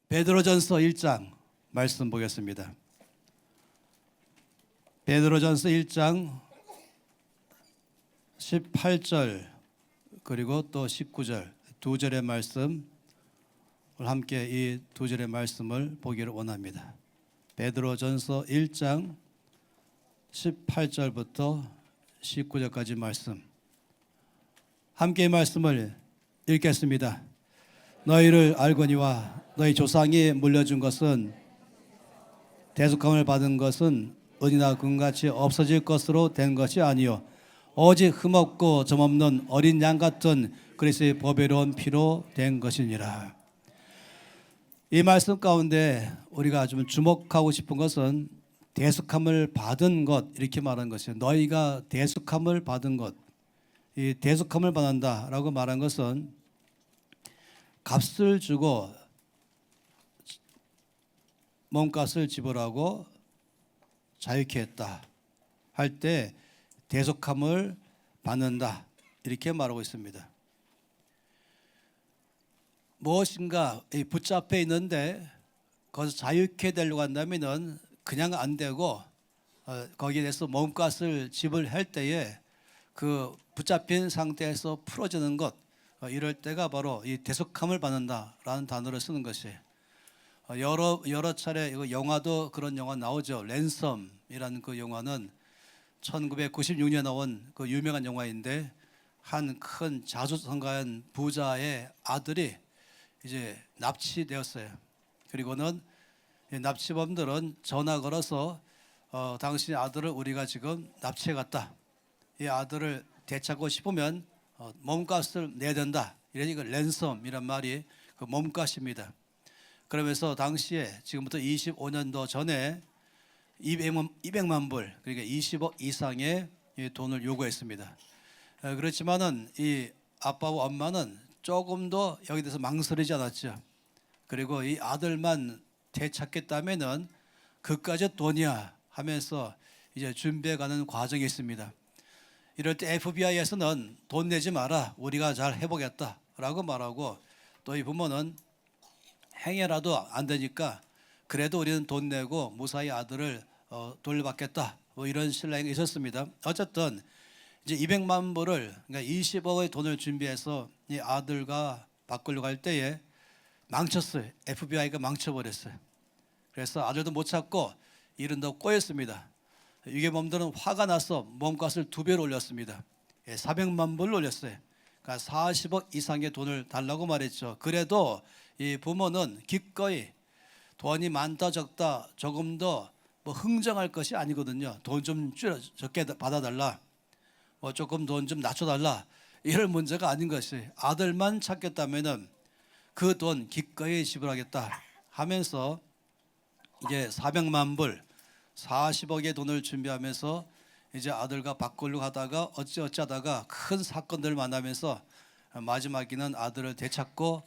베드로전서 1장 말씀 보겠습니다. 베드로전서 1장 18절 그리고 또 19절 두 절의 말씀을 함께 이 두 절의 말씀을 보기를 원합니다. 베드로전서 1장 18절부터 19절까지 말씀 함께 말씀을 읽겠습니다. 너희를 알거니와 너희 조상이 물려준 것은 대속함을 받은 것은 은이나 금같이 없어질 것으로 된 것이 아니요 오직 흠없고 점없는 어린 양 같은 그리스도의 보배로운 피로 된 것이니라. 이 말씀 가운데 우리가 좀 주목하고 싶은 것은 대속함을 받은 것 이렇게 말한 것이에요. 너희가 대속함을 받은 것, 이 대속함을 받는다라고 말한 것은 값을 주고 몸값을 지불하고 자유케 했다 할 때 대속함을 받는다 이렇게 말하고 있습니다. 무엇인가 붙잡혀 있는데 거기서 자유케 되려고 한다면 그냥 안 되고 거기에 대해서 몸값을 지불할 때에 그 붙잡힌 상태에서 풀어지는 것 이럴 때가 바로 이 대속함을 받는다라는 단어를 쓰는 것이에요. 여러 차례 이거 영화도 그런 영화 나오죠. 랜섬이라는 그 영화는 1996년에 나온 그 유명한 영화인데 한 큰 자수성가한 부자의 아들이 이제 납치되었어요. 그리고는 납치범들은 전화 걸어서 당신의 아들을 우리가 지금 납치해 갔다. 이 아들을 되찾고 싶으면 몸값을 내야 된다. 이러니까 랜섬이란 말이 그 몸값입니다. 그러면서 당시에 지금부터 25년도 전에 200만 불 그러니까 20억 이상의 돈을 요구했습니다. 그렇지만은 이 아빠와 엄마는 조금도 여기 대해서 망설이지 않았죠. 그리고 이 아들만 되찾겠다면은 그까지 돈이야 하면서 이제 준비해가는 과정이 있습니다. 이럴 때 FBI에서는 돈 내지 마라 우리가 잘 해보겠다라고 말하고 또 이 부모는 행여라도 안 되니까 그래도 우리는 돈 내고 무사히 아들을 돌려받겠다 뭐 이런 신랑이 있었습니다. 어쨌든 이제 200만 불을 그러니까 20억의 돈을 준비해서 이 아들과 바꾸려고 할 때에 망쳤어요. FBI가 망쳐버렸어요. 그래서 아들도 못 찾고 일은 더 꼬였습니다. 유괴범들은 화가 나서 몸값을 2배로 올렸습니다. 400만 불을 올렸어요. 그러니까 40억 이상의 돈을 달라고 말했죠. 그래도 이 부모는 기꺼이 돈이 많다 적다 조금 더 뭐 흥정할 것이 아니거든요. 돈 좀 적게 받아달라, 뭐 조금 돈 좀 낮춰달라 이런 문제가 아닌 것이 아들만 찾겠다면은 그 돈 기꺼이 지불하겠다 하면서 이제 400만 불 40억의 돈을 준비하면서 이제 아들과 바꾸려고 하다가 어찌하다가 큰 사건들을 만나면서 마지막에는 아들을 되찾고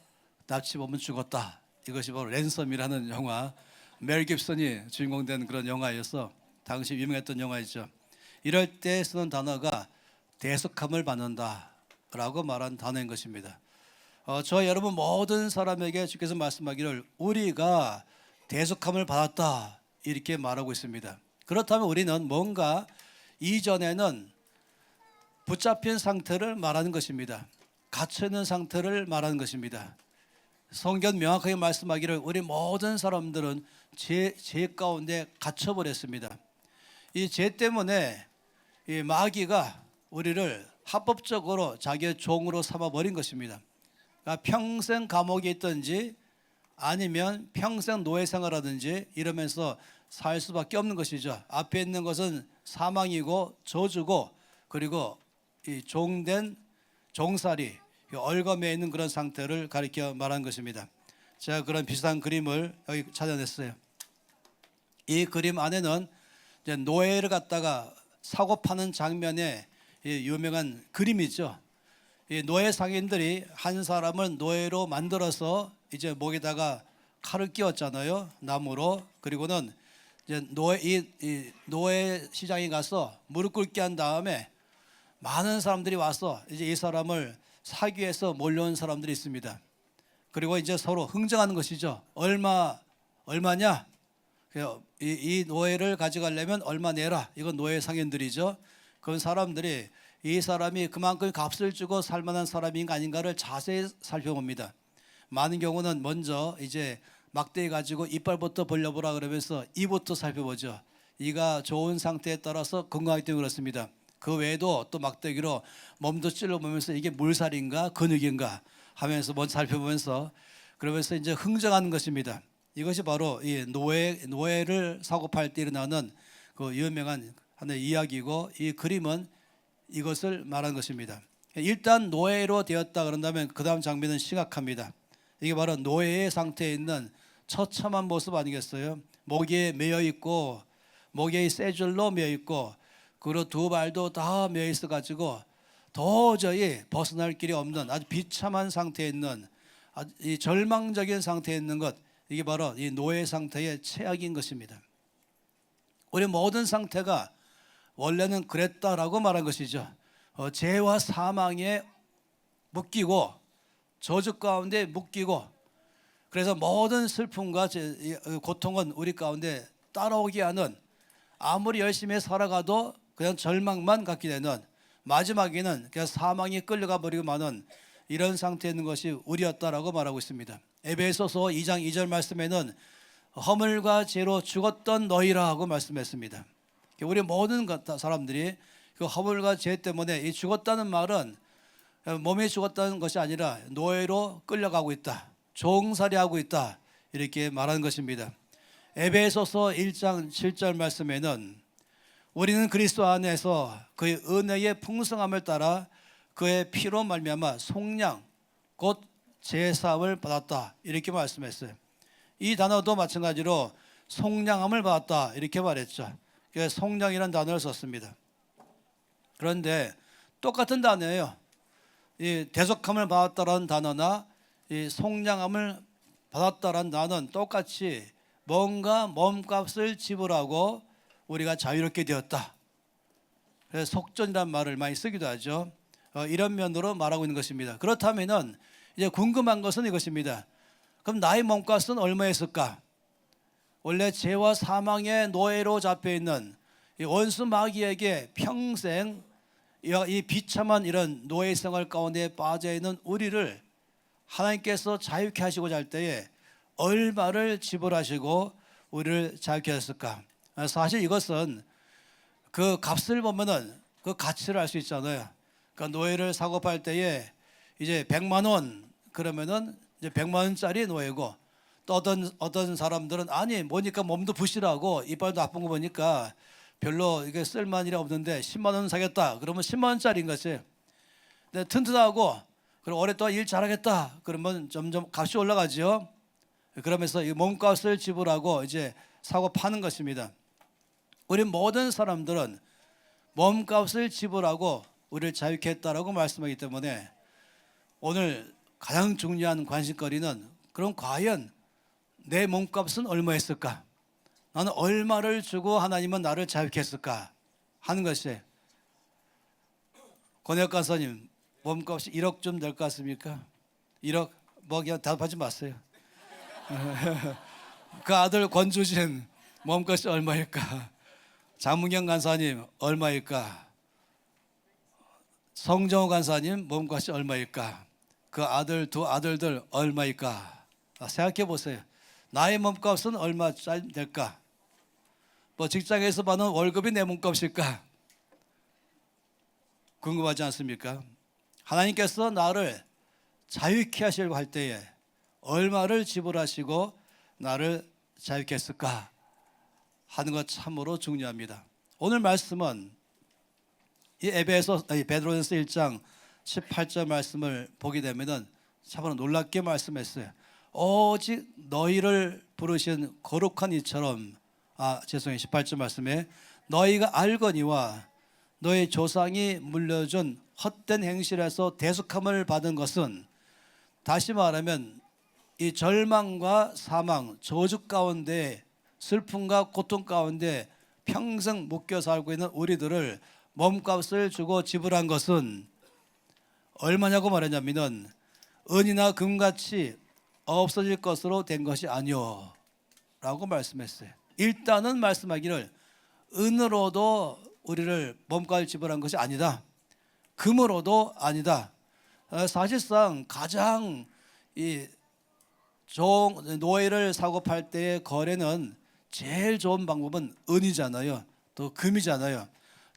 납치범은 죽었다. 이것이 바로 랜섬이라는 영화, 멜 깁슨이 주인공된 그런 영화여서 당시 유명했던 영화이죠. 이럴 때 쓰는 단어가 대속함을 받는다라고 말한 단어인 것입니다. 저 여러분 모든 사람에게 주께서 말씀하기를 우리가 대속함을 받았다 이렇게 말하고 있습니다. 그렇다면 우리는 뭔가 이전에는 붙잡힌 상태를 말하는 것입니다. 갇혀있는 상태를 말하는 것입니다. 성경 명확하게 말씀하기를 우리 모든 사람들은 죄 가운데 갇혀버렸습니다. 이 죄 때문에 이 마귀가 우리를 합법적으로 자기의 종으로 삼아버린 것입니다. 그러니까 평생 감옥에 있든지 아니면 평생 노예 생활하든지 이러면서 살 수밖에 없는 것이죠. 앞에 있는 것은 사망이고 저주고 그리고 이 종된 종살이 얼거매어 있는 그런 상태를 가리켜 말한 것입니다. 제가 그런 비슷한 그림을 여기 찾아냈어요. 이 그림 안에는 이제 노예를 갖다가 사고 파는 장면의 유명한 그림이죠. 이 노예 상인들이 한 사람을 노예로 만들어서 이제 목에다가 칼을 끼웠잖아요, 나무로. 그리고는 이제 노예 시장에 가서 무릎 꿇게 한 다음에 많은 사람들이 와서 이제 이 사람을 사기 위해서 몰려온 사람들이 있습니다. 그리고 이제 서로 흥정하는 것이죠. 얼마냐? 이 노예를 가져가려면 얼마 내라. 이건 노예 상인들이죠. 그런 사람들이 이 사람이 그만큼 값을 주고 살 만한 사람인가 아닌가를 자세히 살펴봅니다. 많은 경우는 먼저 이제 막대기 가지고 이빨부터 벌려보라 그러면서 이부터 살펴보죠. 이가 좋은 상태에 따라서 건강하기 때문에 그렇습니다. 그 외에도 또 막대기로 몸도 찔러보면서 이게 물살인가 근육인가 하면서 먼저 살펴보면서 그러면서 이제 흥정하는 것입니다. 이것이 바로 이 노예를 사고 팔 때 일어나는 그 유명한 하나의 이야기고, 이 그림은 이것을 말하는 것입니다. 일단 노예로 되었다 그런다면 그 다음 장면은 심각합니다. 이게 바로 노예의 상태에 있는 처참한 모습 아니겠어요? 목에 매여 있고, 목에 쇠 줄로 매여 있고, 그리고 두 발도 다 매여 있어 가지고 도저히 벗어날 길이 없는 아주 비참한 상태에 있는, 아주 이 절망적인 상태에 있는 것, 이게 바로 이 노예 상태의 최악인 것입니다. 우리 모든 상태가 원래는 그랬다라고 말한 것이죠. 죄와 사망에 묶이고 저주 가운데 묶이고, 그래서 모든 슬픔과 고통은 우리 가운데 따라오게 하는, 아무리 열심히 살아가도 그냥 절망만 갖게 되는, 마지막에는 그냥 사망에 끌려가 버리고 마는 이런 상태에 있는 것이 우리였다라고 말하고 있습니다. 에베소서 2장 2절 말씀에는 허물과 죄로 죽었던 너희라 하고 말씀했습니다. 우리 모든 사람들이 그 허물과 죄 때문에 이 죽었다는 말은 몸이 죽었다는 것이 아니라 노예로 끌려가고 있다, 종살이하고 있다, 이렇게 말하는 것입니다. 에베소서 1장 7절 말씀에는 우리는 그리스도 안에서 그의 은혜의 풍성함을 따라 그의 피로 말미암아 속량 곧 제사함을 받았다, 이렇게 말씀했어요. 이 단어도 마찬가지로 속량함을 받았다 이렇게 말했죠. 속량이라는 단어를 썼습니다. 그런데 똑같은 단어예요. 이 대속함을 받았다라는 단어나 이 속량함을 받았다라는 단어는 똑같이 뭔가 몸값을 지불하고 우리가 자유롭게 되었다. 그래서 속전이라는 말을 많이 쓰기도 하죠. 이런 면으로 말하고 있는 것입니다. 그렇다면은 이제 궁금한 것은 이것입니다. 그럼 나의 몸값은 얼마였을까? 원래 죄와 사망의 노예로 잡혀 있는 이 원수 마귀에게 평생 이 비참한 이런 노예 생활 가운데 빠져 있는 우리를 하나님께서 자유케 하시고자 할 때에 얼마를 지불하시고 우리를 자유케 하셨을까? 사실 이것은 그 값을 보면은 그 가치를 알 수 있잖아요. 그러니까 노예를 사고 팔 때에 이제 100만 원 그러면은 이제 100만 원짜리 노예고, 또 어떤 사람들은 아니 뭐니까 몸도 부실하고 이빨도 아픈 거 보니까 별로 이게 쓸만한 일이 없는데 10만 원 사겠다 그러면 10만 원짜리인 거지. 근데 튼튼하고 그리고 오랫동안 일 잘하겠다 그러면 점점 값이 올라가죠. 그러면서 이 몸값을 지불하고 이제 사고 파는 것입니다. 우리 모든 사람들은 몸값을 지불하고 우리를 자유케 했다라고 말씀하기 때문에 오늘 가장 중요한 관심거리는, 그럼 과연 내 몸값은 얼마였을까? 나는 얼마를 주고 하나님은 나를 자유케 했을까? 하는 것이에요. 권혁 간사님, 몸값이 1억쯤 될 것 같습니까? 1억? 뭐 그냥 대답하지 마세요. 그 아들 권주진 몸값이 얼마일까? 장문경 간사님 얼마일까? 성정호 간사님 몸값이 얼마일까? 그 두 아들들 얼마일까? 생각해 보세요. 나의 몸값은 얼마짜리 될까? 뭐 직장에서 받는 월급이 내 몸값일까? 궁금하지 않습니까? 하나님께서 나를 자유케 하시려고 할 때에 얼마를 지불하시고 나를 자유케 했을까 하는 것 참으로 중요합니다. 오늘 말씀은 이 베드로전서 1장 18절 말씀을 보게 되면은 참으로 놀랍게 말씀했어요. 오직 너희를 부르신 거룩한 이처럼, 18절 말씀에 너희가 알거니와 너희 조상이 물려준 헛된 행실에서 대속함을 받은 것은, 다시 말하면 이 절망과 사망, 저주 가운데 슬픔과 고통 가운데 평생 묶여 살고 있는 우리들을 몸값을 주고 지불한 것은 얼마냐고 말했냐면은 은이나 금같이 없어질 것으로 된 것이 아니오 라고 말씀했어요. 일단은 말씀하기를 은으로도 우리를 몸값을 지불한 것이 아니다. 금으로도 아니다. 사실상 가장 이 노예를 사고 팔 때의 거래는 제일 좋은 방법은 은이잖아요. 또 금이잖아요.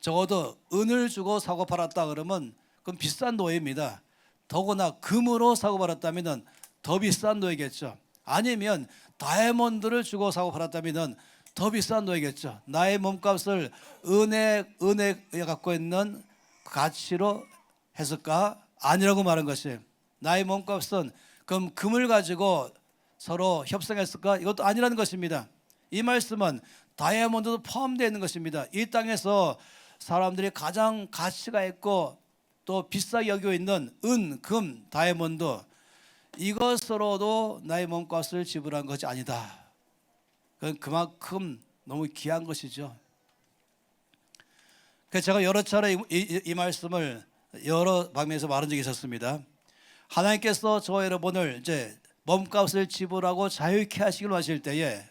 적어도 은을 주고 사고 팔았다 그러면 그건 비싼 노예입니다. 더구나 금으로 사고 팔았다면 더 비싼 노예겠죠. 아니면 다이아몬드를 주고 사고 팔았다면 더 비싼 노예겠죠. 나의 몸값을 은에 갖고 있는 가치로 했을까? 아니라고 말한 것이에요. 나의 몸값은 그럼 금을 가지고 서로 협상했을까? 이것도 아니라는 것입니다. 이 말씀은 다이아몬드도 포함되어 있는 것입니다. 이 땅에서 사람들이 가장 가치가 있고 또 비싸게 여기고 있는 은, 금, 다이아몬드 이것으로도 나의 몸값을 지불한 것이 아니다. 그건 그만큼 너무 귀한 것이죠. 그래서 제가 여러 차례 이 말씀을 여러 방면에서 말한 적이 있었습니다. 하나님께서 저 여러분을 이제 몸값을 지불하고 자유케 하시길 원하실 때에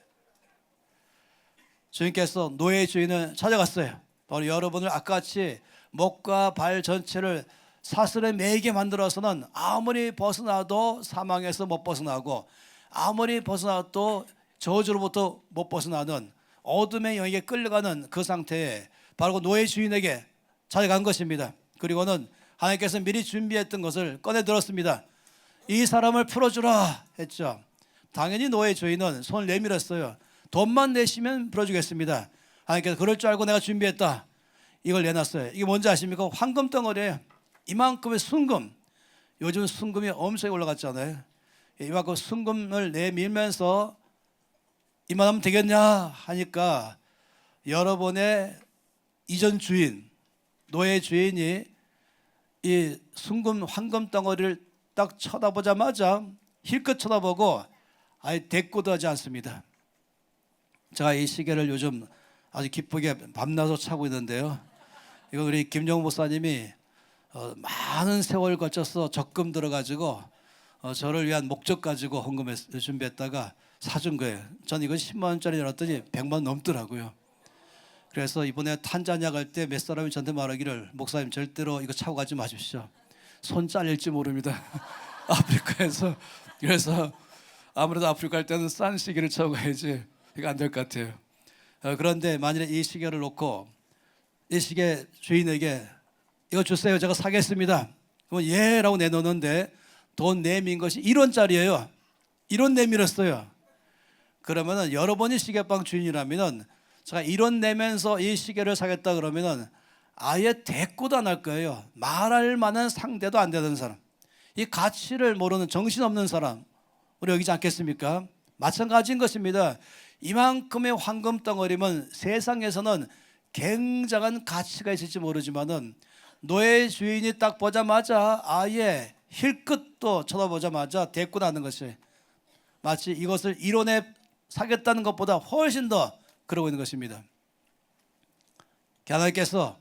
주님께서 노예 주인을 찾아갔어요. 바로 여러분을 아까같이 목과 발 전체를 사슬에 매이게 만들어서는 아무리 벗어나도 사망에서 못 벗어나고 아무리 벗어나도 저주로부터 못 벗어나는 어둠의 영역에 끌려가는 그 상태에 바로 그 노예 주인에게 찾아간 것입니다. 그리고는 하나님께서 미리 준비했던 것을 꺼내 들었습니다. 이 사람을 풀어주라 했죠. 당연히 노예 주인은 손을 내밀었어요. 돈만 내시면 풀어주겠습니다. 하나님께서 그럴 줄 알고 내가 준비했다. 이걸 내놨어요. 이게 뭔지 아십니까? 황금 덩어리예요. 이만큼의 순금. 요즘 순금이 엄청 올라갔잖아요. 이만큼 순금을 내밀면서 이만하면 되겠냐 하니까 여러분의 이전 주인, 노예 주인이 이 순금 황금 덩어리를 딱 쳐다보자마자 힐끗 쳐다보고 아예 대꾸도 하지 않습니다. 제가 이 시계를 요즘 아주 기쁘게 밤낮으로 차고 있는데요. 이거 우리 김정우 목사님이 많은 세월 거쳐서 적금 들어가지고 저를 위한 목적 가지고 헌금을 준비했다가 사준 거예요. 전 이거 10만 원짜리 열었더니 100만 원 넘더라고요. 그래서 이번에 탄자니아 갈 때 몇 사람이 저한테 말하기를 목사님 절대로 이거 차고 가지 마십시오. 손 잘릴지 모릅니다. 아프리카에서. 그래서 아무래도 아프리카 갈 때는 싼 시계를 차고 가야지 이거 안 될 것 같아요. 그런데 만일에 이 시계를 놓고 이 시계 주인에게 이거 주세요. 제가 사겠습니다. 그러면 예 라고 내놓는데 돈 내민 것이 1원짜리예요. 1원 내밀었어요. 그러면은 여러분이 시계방 주인이라면은 제가 1원 내면서 이 시계를 사겠다 그러면은 아예 대꾸도 안 할 거예요. 말할 만한 상대도 안 되는 사람, 이 가치를 모르는 정신없는 사람 우리 여기지 않겠습니까? 마찬가지인 것입니다. 이만큼의 황금 덩어리면 세상에서는 굉장한 가치가 있을지 모르지만은 노예 주인이 딱 보자마자 아예 힐끗도 쳐다보자마자 대꾸 나는 것이 마치 이것을 1원에 사겠다는 것보다 훨씬 더 그러고 있는 것입니다. 하나님께서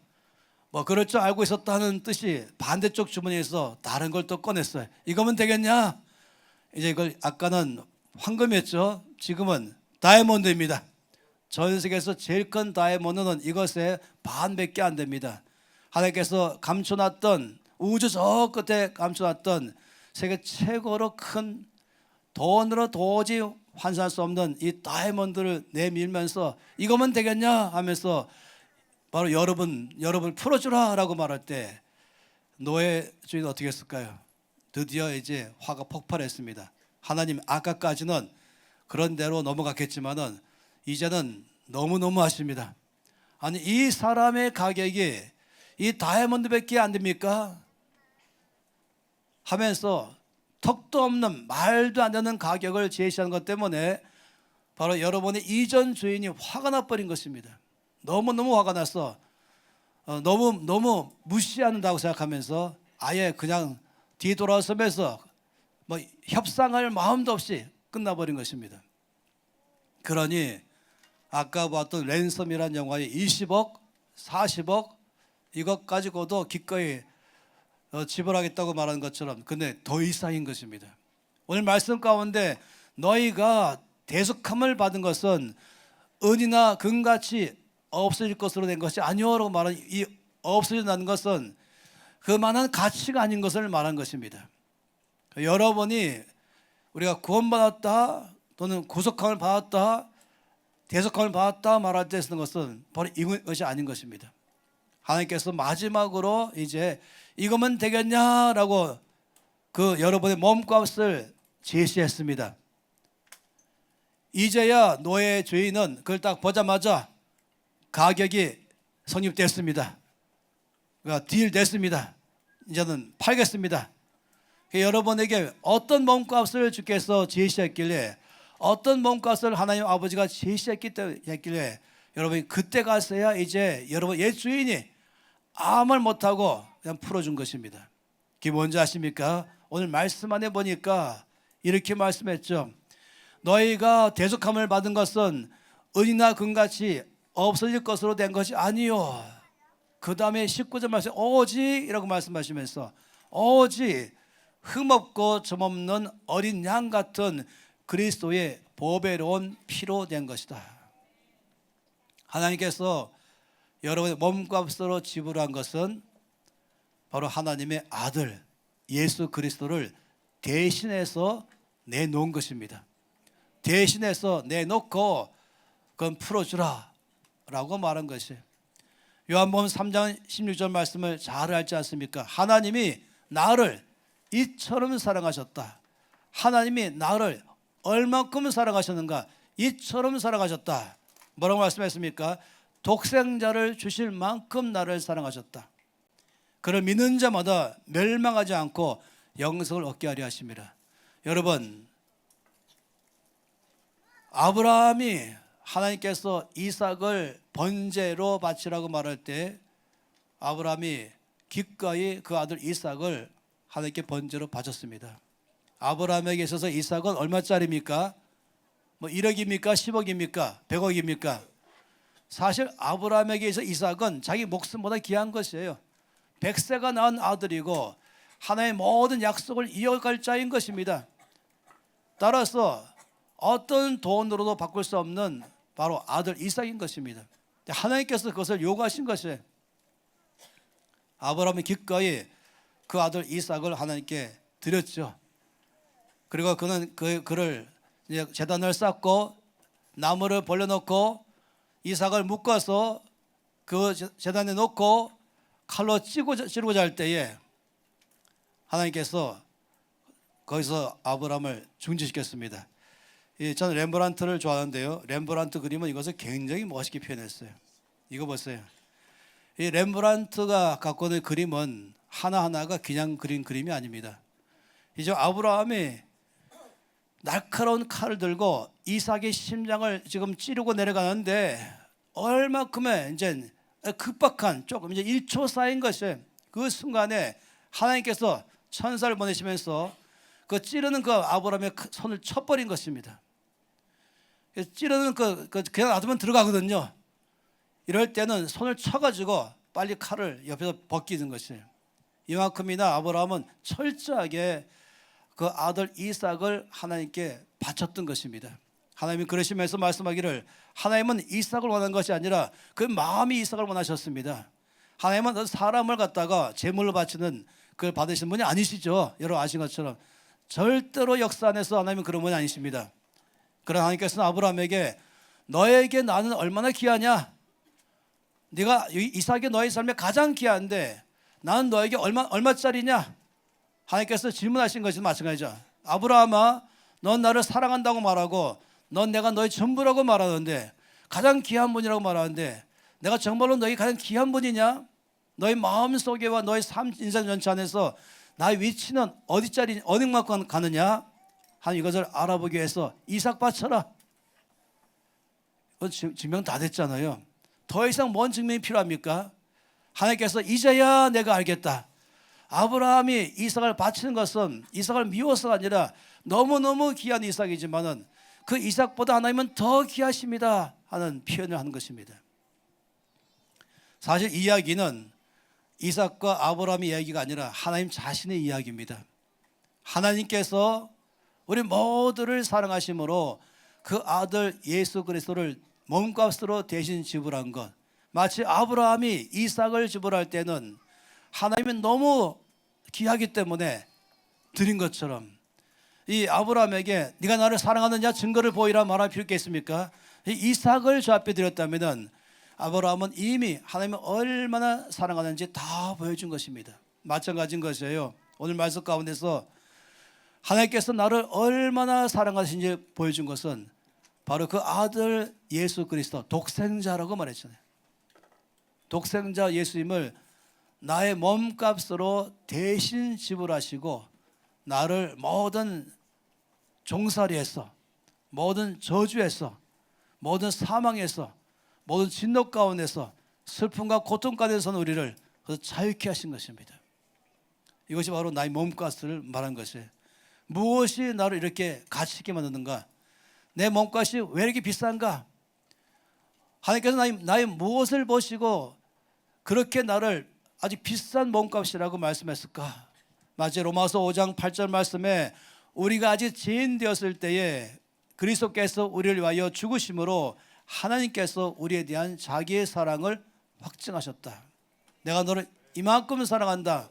뭐 그럴 줄 알고 있었다는 뜻이 반대쪽 주머니에서 다른 걸 또 꺼냈어요. 이거면 되겠냐? 이제 이걸 아까는 황금이었죠. 지금은 다이아몬드입니다. 전 세계에서 제일 큰 다이아몬드는 이것의 반밖에 안 됩니다. 하나님께서 감춰놨던 우주 저 끝에 감춰놨던 세계 최고로 큰 돈으로 도저히 환산할 수 없는 이 다이아몬드를 내밀면서 이거면 되겠냐 하면서 바로 여러분 풀어주라 라고 말할 때 노예 주인 어떻게 했을까요? 드디어 이제 화가 폭발했습니다. 하나님 아까까지는 그런 대로 넘어갔겠지만은 이제는 너무너무 하십니다. 아니 이 사람의 가격이 이 다이아몬드밖에 안 됩니까? 하면서 턱도 없는 말도 안 되는 가격을 제시하는 것 때문에 바로 여러분의 이전 주인이 화가 나버린 것입니다. 너무너무 화가 나서 너무 무시한다고 생각하면서 아예 그냥 뒤돌아서면서 뭐 협상할 마음도 없이 끝나버린 것입니다. 그러니 아까 봤던 랜섬이라는 영화의 20억, 40억 이것 가지고도 기꺼이 지불하겠다고 말하는 것처럼 근데 더 이상인 것입니다. 오늘 말씀 가운데 너희가 대속함을 받은 것은 은이나 금같이 없어질 것으로 된 것이 아니오라고 말한 이 없어진다는 것은 그만한 가치가 아닌 것을 말한 것입니다. 여러분이 우리가 구원받았다 또는 구속함을 받았다 대속함을 받았다 말할 때 쓰는 것은 바로 이것이 아닌 것입니다. 하나님께서 마지막으로 이제 이거면 되겠냐라고 그 여러분의 몸값을 제시했습니다. 이제야 노예 주인은 그걸 딱 보자마자 가격이 성립됐습니다. 그러니까 딜 됐습니다. 이제는 팔겠습니다. 여러분에게 어떤 몸값을 주께서 제시했길래 어떤 몸값을 하나님 아버지가 제시했길래 여러분이 그때 가서야 이제 여러분 옛 주인이 아무 말 못하고 그냥 풀어준 것입니다. 그게 뭔지 아십니까? 오늘 말씀 안에 보니까 이렇게 말씀했죠. 너희가 대속함을 받은 것은 은이나 금같이 없어질 것으로 된 것이 아니요. 그 다음에 19절 말씀 오직이라고 말씀하시면서 오직 흠없고 점없는 어린 양 같은 그리스도의 보배로운 피로 된 것이다. 하나님께서 여러분의 몸값으로 지불한 것은 바로 하나님의 아들 예수 그리스도를 대신해서 내놓은 것입니다. 대신해서 내놓고 그건 풀어주라 라고 말한 것이 요한복음 3장 16절 말씀을 잘 알지 않습니까? 하나님이 나를 이처럼 사랑하셨다. 하나님이 나를 얼만큼 사랑하셨는가? 이처럼 사랑하셨다. 뭐라고 말씀했습니까? 독생자를 주실 만큼 나를 사랑하셨다. 그를 믿는 자마다 멸망하지 않고 영생을 얻게 하려 하십니다. 여러분, 아브라함이 하나님께서 이삭을 번제로 바치라고 말할 때 아브라함이 기꺼이 그 아들 이삭을 하나님께 번제로 바쳤습니다. 아브라함에게 있어서 이삭은 얼마짜리입니까? 뭐 1억입니까? 10억입니까? 100억입니까? 사실 아브라함에게 있어서 이삭은 자기 목숨보다 귀한 것이에요. 100세가 낳은 아들이고 하나님의 모든 약속을 이어갈 자인 것입니다. 따라서 어떤 돈으로도 바꿀 수 없는 바로 아들 이삭인 것입니다. 하나님께서 그것을 요구하신 것이에요. 아브라함이 기꺼이 그 아들 이삭을 하나님께 드렸죠. 그리고 그는 그를 제단을 쌓고 나무를 벌려놓고 이삭을 묶어서 그 제단에 놓고 칼로 찌르고자 할 때에 하나님께서 거기서 아브라함을 중지시켰습니다. 저는 렘브란트를 좋아하는데요. 렘브란트 그림은 이것을 굉장히 멋있게 표현했어요. 이거 보세요. 이 렘브란트가 갖고 있는 그림은 하나하나가 그냥 그린 그림이 아닙니다. 이제 아브라함이 날카로운 칼을 들고 이삭의 심장을 지금 찌르고 내려가는데 얼마큼의 이제 급박한 조금 이제 1초 쌓인 것이 그 순간에 하나님께서 천사를 보내시면서 그 찌르는 그 아브라함의 손을 쳐버린 것입니다. 찌르는 그냥 놔두면 들어가거든요. 이럴 때는 손을 쳐가지고 빨리 칼을 옆에서 벗기는 것이에요. 이만큼이나 아브라함은 철저하게 그 아들 이삭을 하나님께 바쳤던 것입니다. 하나님이 그러시면서 말씀하기를 하나님은 이삭을 원하는 것이 아니라 그 마음이 이삭을 원하셨습니다. 하나님은 사람을 갖다가 제물로 바치는 그걸 받으시는 분이 아니시죠. 여러분 아신 것처럼 절대로 역사 안에서 하나님은 그런 분이 아니십니다. 그러나 하나님께서는 아브라함에게 너에게 나는 얼마나 귀하냐? 네가 이삭이 너의 삶에 가장 귀한데 나는 너에게 얼마짜리냐? 하나님께서 질문하신 것이 마찬가지죠. 아브라함아, 넌 나를 사랑한다고 말하고 넌 내가 너의 전부라고 말하는데 가장 귀한 분이라고 말하는데 내가 정말로 너희 가장 귀한 분이냐? 너의 마음속에와 너의 삶 인생 전체 안에서 나의 위치는 어디만큼 가느냐? 한 이것을 알아보기 위해서 이삭 바쳐라. 증명 다 됐잖아요. 더 이상 뭔 증명이 필요합니까? 하나님께서 이제야 내가 알겠다. 아브라함이 이삭을 바치는 것은 이삭을 미워서가 아니라 너무너무 귀한 이삭이지만은 그 이삭보다 하나님은 더 귀하십니다 하는 표현을 하는 것입니다. 사실 이 이야기는 이삭과 아브라함의 이야기가 아니라 하나님 자신의 이야기입니다. 하나님께서 우리 모두를 사랑하심으로 그 아들 예수 그리스도를 몸값으로 대신 지불한 것, 마치 아브라함이 이삭을 지불할 때는 하나님이 너무 귀하기 때문에 드린 것처럼 이 아브라함에게 네가 나를 사랑하느냐 증거를 보이라 말할 필요 있겠습니까? 이 이삭을 저 앞에 드렸다면 아브라함은 이미 하나님을 얼마나 사랑하는지 다 보여준 것입니다. 마찬가지인 것이에요. 오늘 말씀 가운데서 하나님께서 나를 얼마나 사랑하신지 보여준 것은 바로 그 아들 예수 그리스도 독생자라고 말했잖아요. 독생자 예수님을 나의 몸값으로 대신 지불하시고 나를 모든 종살이에서, 모든 저주에서, 모든 사망에서, 모든 진노 가운데서, 슬픔과 고통 가운데서 우리를 자유케 하신 것입니다. 이것이 바로 나의 몸값을 말한 것이에요. 무엇이 나를 이렇게 가치 있게 만드는가? 내 몸값이 왜 이렇게 비싼가? 하나님께서 나의 무엇을 보시고 그렇게 나를 아주 비싼 몸값이라고 말씀했을까? 마치 로마서 5장 8절 말씀에 우리가 아직 죄인 되었을 때에 그리스도께서 우리를 위하여 죽으심으로 하나님께서 우리에 대한 자기의 사랑을 확증하셨다. 내가 너를 이만큼 사랑한다.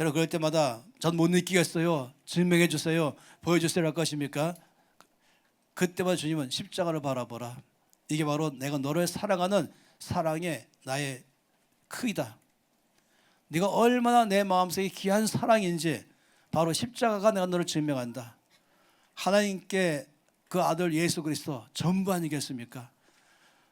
여러분 그럴 때마다 전 못 느끼겠어요. 증명해 주세요. 보여주세요 할 것입니까? 그때마다 주님은 십자가를 바라보라. 이게 바로 내가 너를 사랑하는 사랑의 나의 크기다. 네가 얼마나 내 마음속에 귀한 사랑인지 바로 십자가가 내가 너를 증명한다. 하나님께 그 아들 예수 그리스도 전부 아니겠습니까?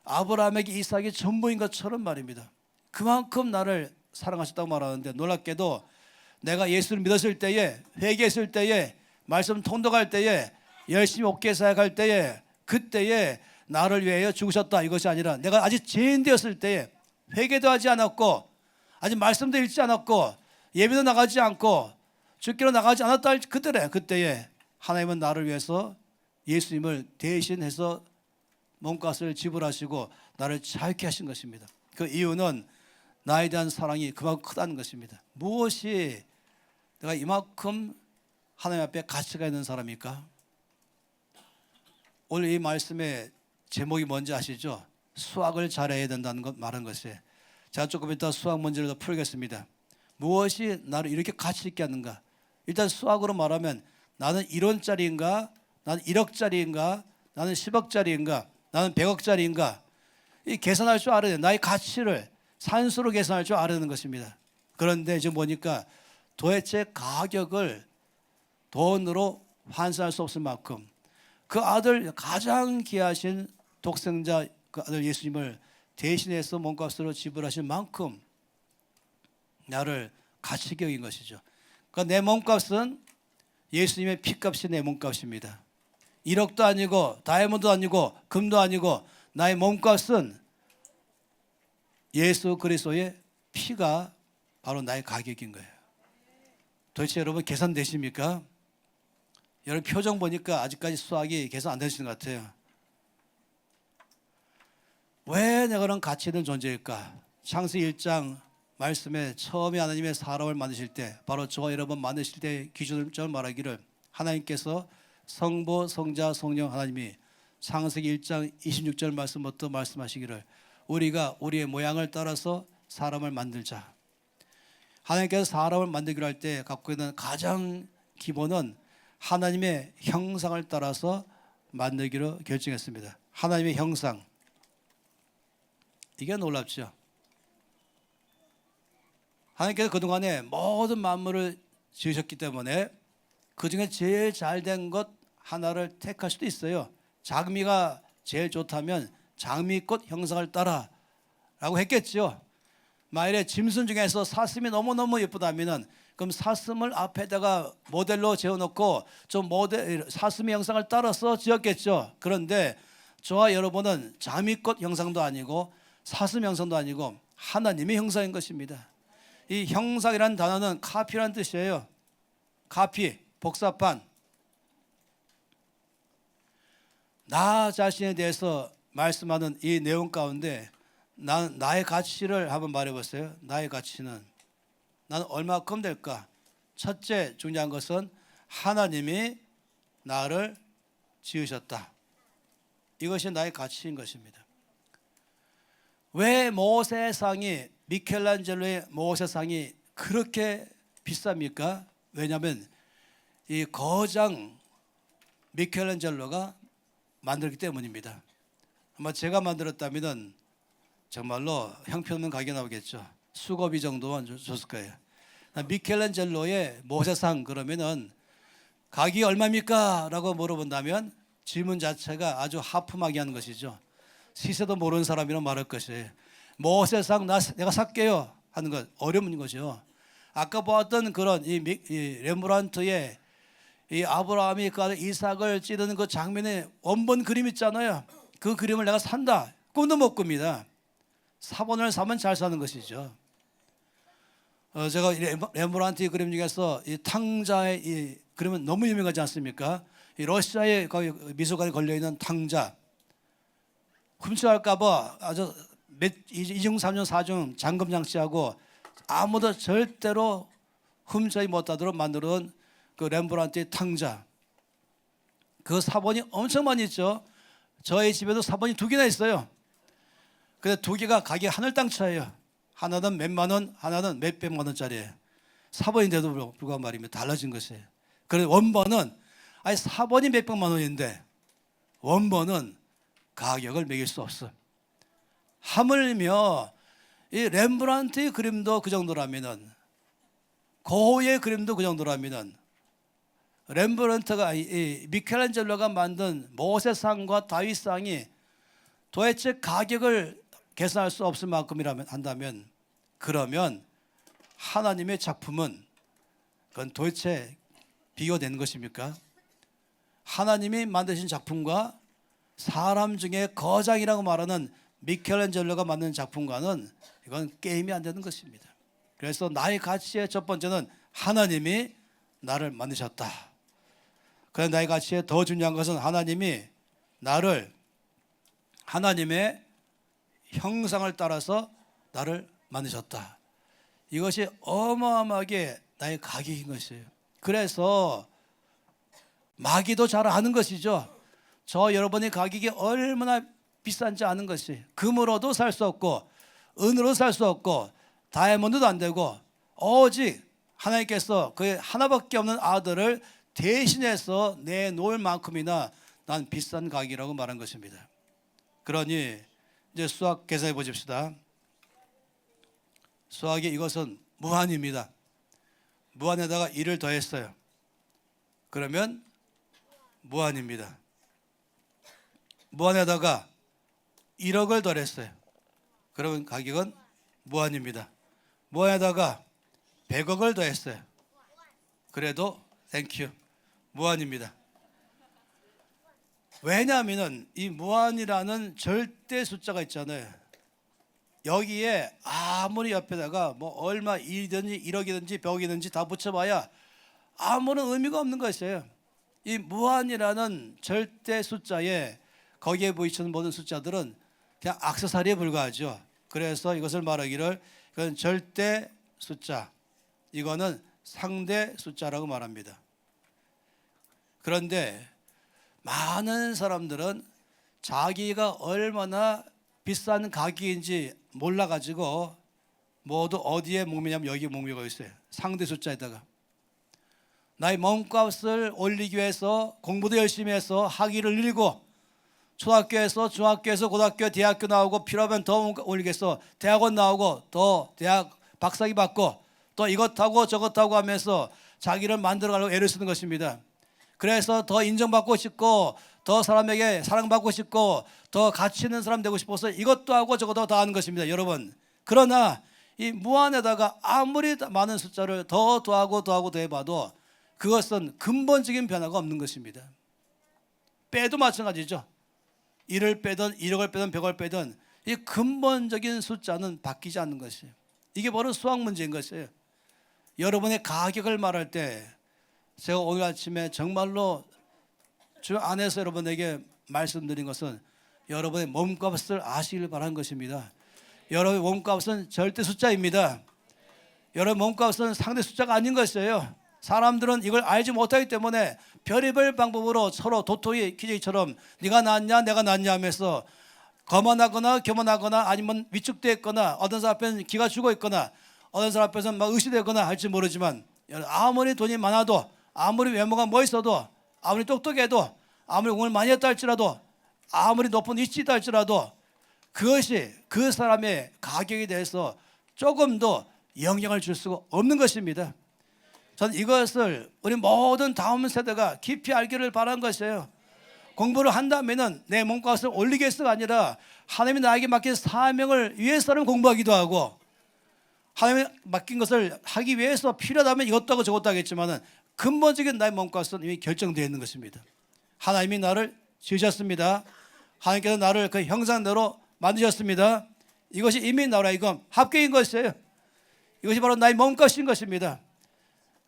아브라함에게 이삭이 전부인 것처럼 말입니다. 그만큼 나를 사랑하셨다고 말하는데 놀랍게도 내가 예수를 믿었을 때에, 회개했을 때에, 말씀 통독할 때에, 열심히 옥계 사역할 때에, 그때에 나를 위하여 죽으셨다 이것이 아니라 내가 아직 죄인 되었을 때에 회개도 하지 않았고 아직 말씀도 읽지 않았고 예배도 나가지 않고 주께로 나가지 않았다 그때에 하나님은 나를 위해서 예수님을 대신해서 몸값을 지불하시고 나를 자유케 하신 것입니다. 그 이유는 나에 대한 사랑이 그만큼 크다는 것입니다. 무엇이 내가 이만큼 하나님 앞에 가치가 있는 사람일까? 오늘 이 말씀의 제목이 뭔지 아시죠? 수학을 잘해야 된다는 것 말한 것이에요. 제가 조금 이따 수학 문제를 더 풀겠습니다. 무엇이 나를 이렇게 가치 있게 하는가? 일단 수학으로 말하면 나는 1원짜리인가? 나는 1억짜리인가? 나는 10억짜리인가? 나는 100억짜리인가? 이 계산할 줄 알아야 돼. 나의 가치를 산수로 계산할 줄 아는 것입니다. 그런데 지금 보니까 도대체 가격을 돈으로 환산할 수 없을 만큼 그 아들 가장 귀하신 독생자 그 아들 예수님을 대신해서 몸값으로 지불하신 만큼 나를 가치 있게 여긴 것이죠. 그러니까 내 몸값은 예수님의 피값이 내 몸값입니다. 1억도 아니고 다이아몬드도 아니고 금도 아니고 나의 몸값은 예수 그리스도의 피가 바로 나의 가격인 거예요. 도대체 여러분 계산되십니까? 여러분 표정 보니까 아직까지 수학이 계산 안 되시는 것 같아요. 왜 내가 그런 가치 있는 존재일까? 창세기 1장 말씀에 처음에 하나님의 사람을 만드실 때 바로 저와 여러분 만드실 때 기준을 말하기를 하나님께서 성부, 성자, 성령 하나님이 창세기 1장 26절 말씀부터 말씀하시기를 우리가 우리의 모양을 따라서 사람을 만들자. 하나님께서 사람을 만들기로 할 때 갖고 있는 가장 기본은 하나님의 형상을 따라서 만들기로 결정했습니다. 하나님의 형상. 이게 놀랍죠. 하나님께서 그동안에 모든 만물을 지으셨기 때문에 그중에 제일 잘된 것 하나를 택할 수도 있어요. 장미가 제일 좋다면 장미꽃 형상을 따라 라고 했겠죠. 만일에 짐승 중에서 사슴이 너무너무 예쁘다면 그럼 사슴을 앞에다가 모델로 재워놓고 좀 사슴의 형상을 따라서 지었겠죠. 그런데 저와 여러분은 장미꽃 형상도 아니고 사슴 형상도 아니고 하나님의 형상인 것입니다. 이 형상이라는 단어는 카피라는 뜻이에요. 카피, 복사판. 나 자신에 대해서 말씀하는 이 내용 가운데 나의 가치를 한번 말해보세요. 나의 가치는 나는 얼마큼 될까? 첫째 중요한 것은 하나님이 나를 지으셨다. 이것이 나의 가치인 것입니다. 왜 모세상이, 미켈란젤로의 모세상이 그렇게 비쌉니까? 왜냐하면 이 거장 미켈란젤로가 만들기 때문입니다. 아마 제가 만들었다면 정말로 형편없는 가게 나오겠죠. 수고비 정도만 줬을 거예요. 미켈란젤로의 모세상 그러면은 가격이 얼마입니까? 라고 물어본다면 질문 자체가 아주 하품하게 하는 것이죠. 시세도 모르는 사람이라 말할 것이에요. 모세상 내가 살게요 하는 것 어려운 거죠. 아까 보았던 그런 이 렘브란트의 이 아브라함이 그 아들 이삭을 찌르는 그 장면의 원본 그림 있잖아요. 그 그림을 내가 산다. 꿈도 못 꿉니다. 사본을 사면 잘 사는 것이죠. 제가 렘브란트의 그림 중에서 이 탕자의 이 그림은 너무 유명하지 않습니까? 이 러시아의 미술관에 걸려있는 탕자. 훔쳐갈까봐 아주 이중, 삼중, 사중 잠금 장치하고 아무도 절대로 훔쳐지 못하도록 만들어놓은 그 렘브란트의 탕자. 그 사본이 엄청 많이 있죠. 저희 집에도 사본이 2개나 있어요. 근데 2개가 가격이 하늘 땅 차이에요. 하나는 몇만 원, 하나는 몇백만 원짜리예요. 사본인데도 불구하고 말입니다. 달라진 것이에요. 그래서 원본은 아니 사본이 몇백만 원인데 원본은 가격을 매길 수 없어. 하물며 이 렘브란트의 그림도 그 정도라면은, 고흐의 그림도 그 정도라면은, 렘브란트가 이 미켈란젤로가 만든 모세상과 다윗상이 도대체 가격을 계산할 수 없을 만큼이라면 한다면, 그러면 하나님의 작품은 그건 도대체 비교되는 것입니까? 하나님이 만드신 작품과 사람 중에 거장이라고 말하는 미켈란젤로가 만든 작품과는 이건 게임이 안 되는 것입니다. 그래서 나의 가치의 첫 번째는 하나님이 나를 만드셨다. 그런데 나의 가치에 더 중요한 것은 하나님이 나를 하나님의 형상을 따라서 나를 만드셨다. 이것이 어마어마하게 나의 가격인 것이에요. 그래서 마귀도 잘 아는 것이죠. 저 여러분의 가격이 얼마나 비싼지 아는 것이, 금으로도 살 수 없고 은으로 살 수 없고 다이아몬드도 안 되고 오직 하나님께서 그 하나밖에 없는 아들을 대신해서 내놓을 만큼이나 난 비싼 가격이라고 말한 것입니다. 그러니 이제 수학 계산해 보십시다. 수학의 이것은 무한입니다. 무한에다가 1을 더했어요. 그러면 무한입니다. 무한에다가 1억을 더했어요. 그러면 가격은 무한입니다. 무한에다가 100억을 더했어요. 그래도 땡큐 무한입니다. 왜냐하면 이 무한이라는 절대 숫자가 있잖아요. 여기에 아무리 옆에다가 뭐 얼마 1이든지 1억이든지 100억이든지 다 붙여봐야 아무런 의미가 없는 것이에요. 이 무한이라는 절대 숫자에 거기에 보이시는 모든 숫자들은 그냥 액세서리에 불과하죠. 그래서 이것을 말하기를 이건 절대 숫자, 이거는 상대 숫자라고 말합니다. 그런데 많은 사람들은 자기가 얼마나 비싼 가격인지 몰라가지고 모두 어디에 목매냐면 여기 목매고 있어요. 상대 숫자에다가. 나의 몸값을 올리기 위해서 공부도 열심히 해서 학위를 늘리고 초등학교에서 중학교에서 고등학교 대학교 나오고 필요하면 더 올리겠어. 대학원 나오고 더 대학 박사학위 받고 또 이것하고 저것하고 하면서 자기를 만들어가려고 애를 쓰는 것입니다. 그래서 더 인정받고 싶고 더 사람에게 사랑받고 싶고 더 가치 있는 사람 되고 싶어서 이것도 하고 저것도 다 하는 것입니다. 여러분, 그러나 이 무한에다가 아무리 많은 숫자를 더 더하고 더하고 더해봐도 그것은 근본적인 변화가 없는 것입니다. 빼도 마찬가지죠. 1을 빼든 1억을 빼든 100을 빼든 이 근본적인 숫자는 바뀌지 않는 것이에요. 이게 바로 수학 문제인 것이에요. 여러분의 가격을 말할 때 제가 오늘 아침에 정말로 주 안에서 여러분에게 말씀드린 것은 여러분의 몸값을 아시길 바라는 것입니다. 여러분의 몸값은 절대 숫자입니다. 여러분의 몸값은 상대 숫자가 아닌 것이에요. 사람들은 이걸 알지 못하기 때문에 별의별 방법으로 서로 도토리 키재기처럼 네가 낫냐 내가 낫냐 하면서 거만하거나 교만하거나 아니면 위축되어 있거나 어떤 사람 앞에서는 기가 죽어 있거나 어떤 사람 앞에서는 막 의시되거나 할지 모르지만 아무리 돈이 많아도 아무리 외모가 멋있어도 아무리 똑똑해도 아무리 공을 많이 했다 할지라도 아무리 높은 위치에 있다 할지라도 그것이 그 사람의 가격에 대해서 조금도 영향을 줄 수가 없는 것입니다. 저는 이것을 우리 모든 다음 세대가 깊이 알기를 바라는 것이에요. 공부를 한다면은 내 몸값을 올리겠어가 아니라 하나님이 나에게 맡긴 사명을 위해서는 공부하기도 하고 하나님이 맡긴 것을 하기 위해서 필요하다면 이것도 하고 저것도 하겠지만은 근본적인 나의 몸값은 이미 결정되어 있는 것입니다. 하나님이 나를 지으셨습니다. 하나님께서 나를 그 형상대로 만드셨습니다. 이것이 이미 나라 이건 합격인 것이에요. 이것이 바로 나의 몸값인 것입니다.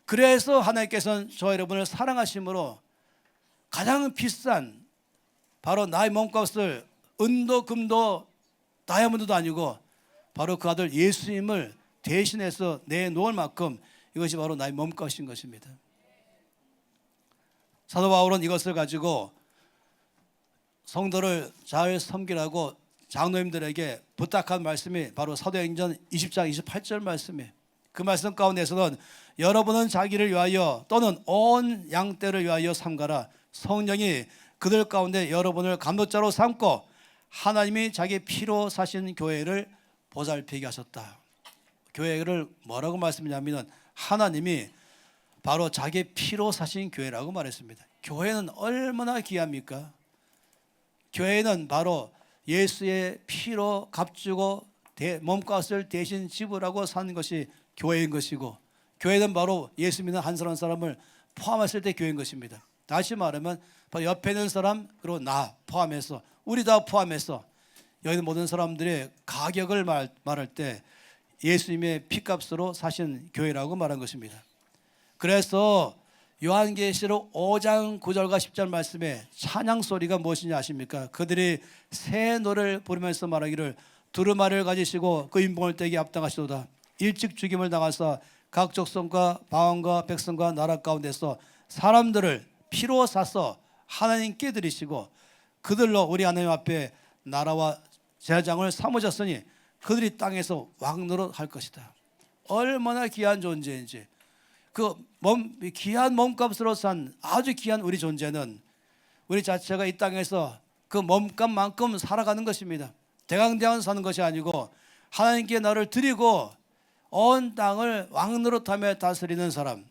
그래서 하나님께서는 저 여러분을 사랑하심으로 가장 비싼 바로 나의 몸값을 은도 금도 다이아몬드도 아니고 바로 그 아들 예수님을 대신해서 내놓을 만큼 이것이 바로 나의 몸값인 것입니다. 사도 바울은 이것을 가지고 성도를 잘 섬기라고 장로님들에게 부탁한 말씀이 바로 사도행전 20장 28절 말씀이에요. 그 말씀 가운데서는 여러분은 자기를 위하여 또는 온 양떼를 위하여 삼가라. 성령이 그들 가운데 여러분을 감독자로 삼고 하나님이 자기 피로 사신 교회를 보살피게 하셨다. 교회를 뭐라고 말씀하냐면 하나님이 바로 자기 피로 사신 교회라고 말했습니다. 교회는 얼마나 귀합니까? 교회는 바로 예수의 피로 값주고 몸값을 대신 지불하고 사는 것이 교회인 것이고 교회는 바로 예수 믿는 한 사람 한 사람을 포함했을 때 교회인 것입니다. 다시 말하면 바로 옆에 있는 사람 그리고 나 포함해서 우리 다 포함해서 여기 있는 모든 사람들의 가격을 말할 때 예수님의 피값으로 사신 교회라고 말한 것입니다. 그래서 요한계시록 5장 9절과 10절 말씀에 찬양 소리가 무엇이냐 아십니까? 그들이 새 노래를 부르면서 말하기를 두루마리를 가지시고 그 인봉을 떼기 앞당하시도다. 일찍 죽임을 당하사 각 족속과 방언과 백성과 나라 가운데서 사람들을 피로 사서 하나님께 드리시고 그들로 우리 하나님 앞에 나라와 제사장을 삼으셨으니 그들이 땅에서 왕노릇 할 것이다. 얼마나 귀한 존재인지 그 귀한 몸값으로 산 아주 귀한 우리 존재는 우리 자체가 이 땅에서 그 몸값만큼 살아가는 것입니다. 대강대강 사는 것이 아니고 하나님께 나를 드리고 온 땅을 왕노릇하며 다스리는 사람,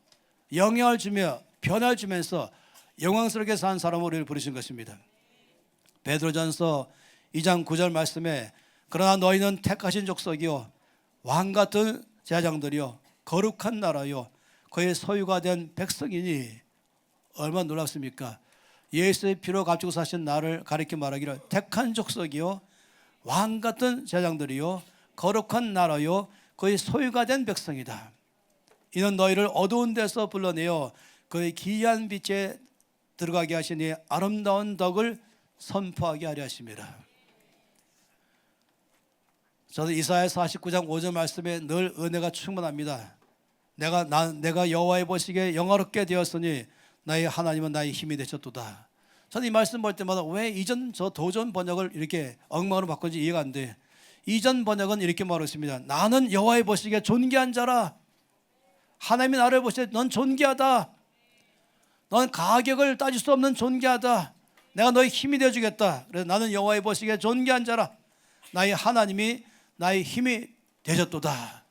영향을 주며 변화를 주면서 영광스럽게 사는 사람으로 우리를 부르신 것입니다. 베드로전서 2장 9절 말씀에 그러나 너희는 택하신 족속이요 왕같은 제사장들이요 거룩한 나라요 그의 소유가 된 백성이니 얼마나 놀랍습니까? 예수의 피로 값주고 사신 나를 가리켜 말하기를 택한 족속이요 왕같은 제사장들이요 거룩한 나라요 그의 소유가 된 백성이다. 이는 너희를 어두운 데서 불러내어 그의 기이한 빛에 들어가게 하시니 아름다운 덕을 선포하게 하려 하심이라. 저는 이사야 49장 5절 말씀에 늘 은혜가 충만합니다. 내가 여호와의 보시기에 영화롭게 되었으니 나의 하나님은 나의 힘이 되셨도다. 저는 이 말씀 볼 때마다 왜 이전 저 도전 번역을 이렇게 엉망으로 바꾼지 이해가 안 돼. 이전 번역은 이렇게 말했습니다. 나는 여호와의 보시기에 존귀한 자라. 하나님이 나를 보시기에 넌 존귀하다. 넌 가격을 따질 수 없는 존귀하다. 내가 너의 힘이 되어주겠다. 그래서 나는 여호와의 보시기에 존귀한 자라. 나의 하나님이 나의 힘이 되셨도다.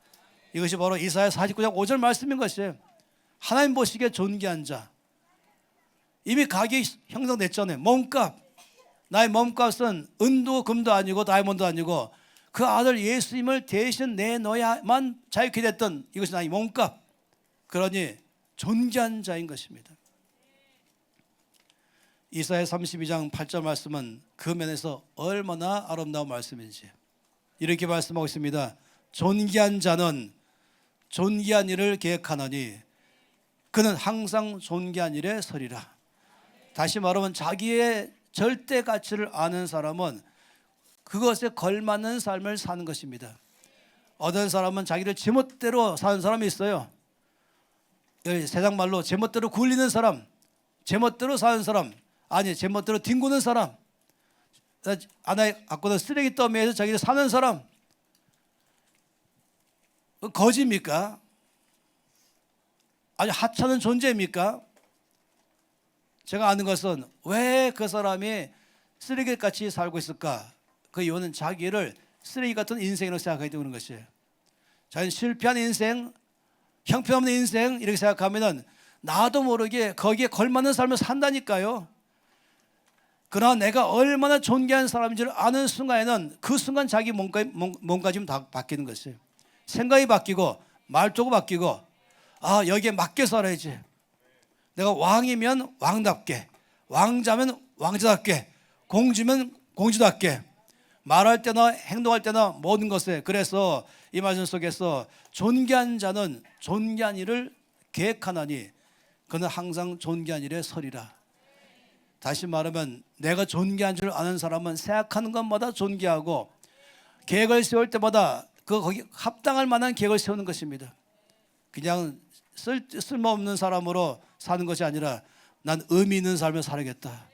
이것이 바로 이사야 49장 5절 말씀인 것이에요. 하나님 보시기에 존귀한 자. 이미 가격이 형성됐잖아요. 몸값. 나의 몸값은 은도 금도 아니고 다이아몬드 아니고 그 아들 예수님을 대신 내놓아야만 자유케 됐던 이것이 나의 몸값. 그러니 존귀한 자인 것입니다. 이사야 32장 8절 말씀은 그 면에서 얼마나 아름다운 말씀인지 이렇게 말씀하고 있습니다. 존귀한 자는 존귀한 일을 계획하노니 그는 항상 존귀한 일에 서리라. 다시 말하면 자기의 절대 가치를 아는 사람은 그것에 걸맞는 삶을 사는 것입니다. 어떤 사람은 자기를 지멋대로 사는 사람이 있어요. 세상 말로 제멋대로 굴리는 사람, 제멋대로 사는 사람, 아니 제멋대로 뒹구는 사람, 하나의 갖고는 쓰레기 더미에서 자기들 사는 사람, 거지입니까? 아주 하찮은 존재입니까? 제가 아는 것은 왜 그 사람이 쓰레기같이 살고 있을까? 그 이유는 자기를 쓰레기 같은 인생으로 생각하기 때문인 것이에요. 자기는 실패한 인생, 형편없는 인생 이렇게 생각하면은 나도 모르게 거기에 걸맞는 삶을 산다니까요. 그러나 내가 얼마나 존귀한 사람인지를 아는 순간에는 그 순간 자기 몸가짐 다 바뀌는 것이에요. 생각이 바뀌고 말투가 바뀌고, 아, 여기에 맞게 살아야지. 내가 왕이면 왕답게, 왕자면 왕자답게, 공주면 공주답게, 말할 때나 행동할 때나 모든 것에. 그래서 이 말씀 속에서 존귀한 자는 존귀한 일을 계획하나니 그는 항상 존귀한 일에 서리라. 다시 말하면 내가 존귀한 줄 아는 사람은 생각하는 것마다 존귀하고 계획을 세울 때마다 거기 합당할 만한 계획을 세우는 것입니다. 그냥 쓸모없는 사람으로 사는 것이 아니라 난 의미 있는 삶을 살아야겠다.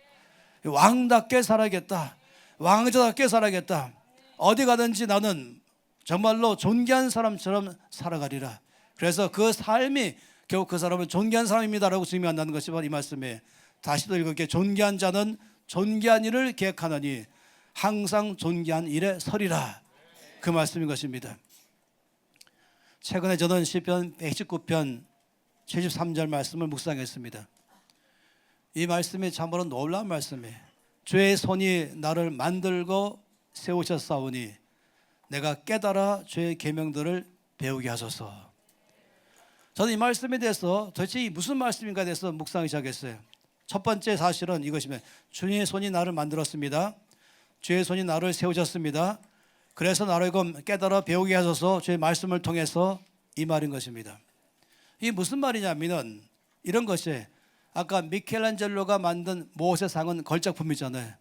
왕답게 살아야겠다. 왕자답게 살아야겠다. 어디 가든지 나는 정말로 존귀한 사람처럼 살아가리라. 그래서 그 삶이 결국 그 사람은 존귀한 사람입니다라고 증명한다는 것이 바로 이 말씀이에요. 다시 또 읽을게요. 존귀한 자는 존귀한 일을 계획하나니 항상 존귀한 일에 서리라. 그 말씀인 것입니다. 최근에 저는 시편 119편 73절 말씀을 묵상했습니다. 이 말씀이 참으로 놀라운 말씀이에요. 주의 손이 나를 만들고 세우셨사오니 내가 깨달아 주의 계명들을 배우게 하소서. 저는 이 말씀에 대해서 도대체 이 무슨 말씀인가에 대해서 묵상을 시작했어요. 첫 번째 사실은 이것입니다. 주의 손이 나를 만들었습니다. 주의 손이 나를 세우셨습니다. 그래서 나를 깨달아 배우게 하소서. 주의 말씀을 통해서 이 말인 것입니다. 이게 무슨 말이냐면 이런 것이 아까 미켈란젤로가 만든 모세상은 걸작품이잖아요.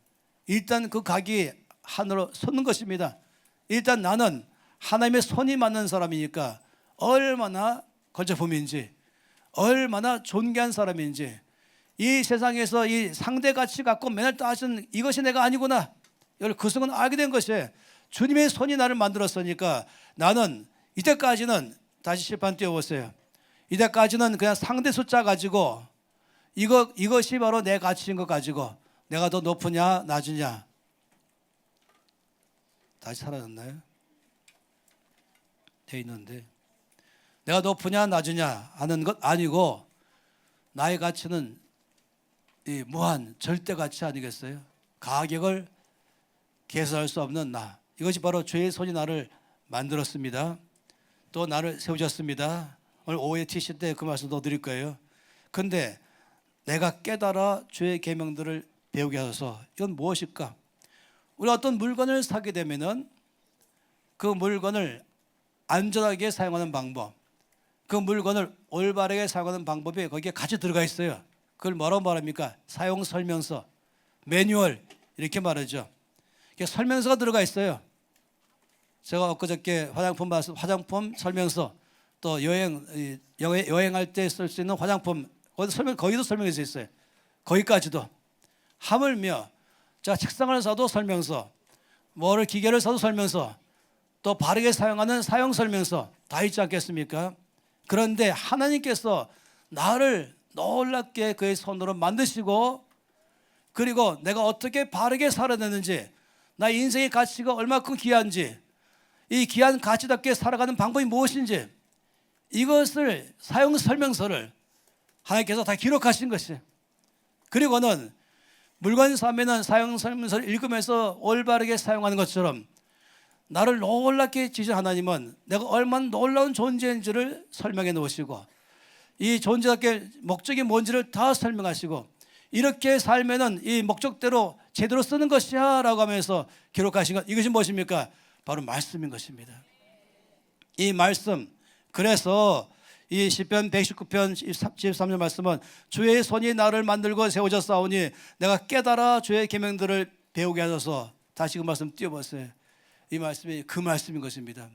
일단 그 각이 하늘로 솟는 것입니다. 일단 나는 하나님의 손이 맞는 사람이니까 얼마나 걸작품인지, 얼마나 존귀한 사람인지, 이 세상에서 이 상대 가치 갖고 맨날 따지는 이것이 내가 아니구나, 이걸 그 순간 알게 된 것이에요. 주님의 손이 나를 만들었으니까 나는 이때까지는, 다시 실판 띄워보세요. 이때까지는 그냥 상대 숫자 가지고 이것이 바로 내 가치인 것 가지고 내가 더 높으냐 낮으냐. 다시 사라졌나요? 돼 있는데 내가 높으냐 낮으냐 하는 것 아니고 나의 가치는 이 무한 절대 가치 아니겠어요? 가격을 계산할 수 없는 나. 이것이 바로 주의 손이 나를 만들었습니다. 또 나를 세우셨습니다. 오늘 오후에 티시 때 그 말씀 더 드릴 거예요. 근데 내가 깨달아 주의 계명들을 배우게 하소서. 이건 무엇일까? 우리 어떤 물건을 사게 되면은 그 물건을 안전하게 사용하는 방법, 그 물건을 올바르게 사용하는 방법이 거기에 같이 들어가 있어요. 그걸 뭐라고 말합니까? 사용 설명서, 매뉴얼 이렇게 말하죠. 이게 설명서가 들어가 있어요. 제가 엊그저께 화장품 설명서, 또 여행할 때 쓸 수 있는 화장품 거기도 설명해 있어요. 거기까지도. 하물며 자, 책상을 사도 설명서, 뭐를 기계를 사도 설명서, 또 바르게 사용하는 사용 설명서 다 있지 않겠습니까? 그런데 하나님께서 나를 놀랍게 그의 손으로 만드시고, 그리고 내가 어떻게 바르게 살아내는지, 나의 인생의 가치가 얼마큼 귀한지, 이 귀한 가치답게 살아가는 방법이 무엇인지, 이것을 사용 설명서를 하나님께서 다 기록하신 것이에요. 그리고는 물건 사면은 사용 설명서를 읽으면서 올바르게 사용하는 것처럼 나를 놀랍게 지으신 하나님은 내가 얼마나 놀라운 존재인지를 설명해 놓으시고, 이 존재답게 목적이 뭔지를 다 설명하시고, 이렇게 살면은 이 목적대로 제대로 쓰는 것이야 라고 하면서 기록하신 것, 이것이 무엇입니까? 바로 말씀인 것입니다. 이 말씀. 그래서 이 시편 119편 13절 말씀은 주의 손이 나를 만들고 세우셨사오니 내가 깨달아 주의 계명들을 배우게 하소서. 다시 그 말씀 띄워보세요. 이 말씀이 그 말씀인 것입니다.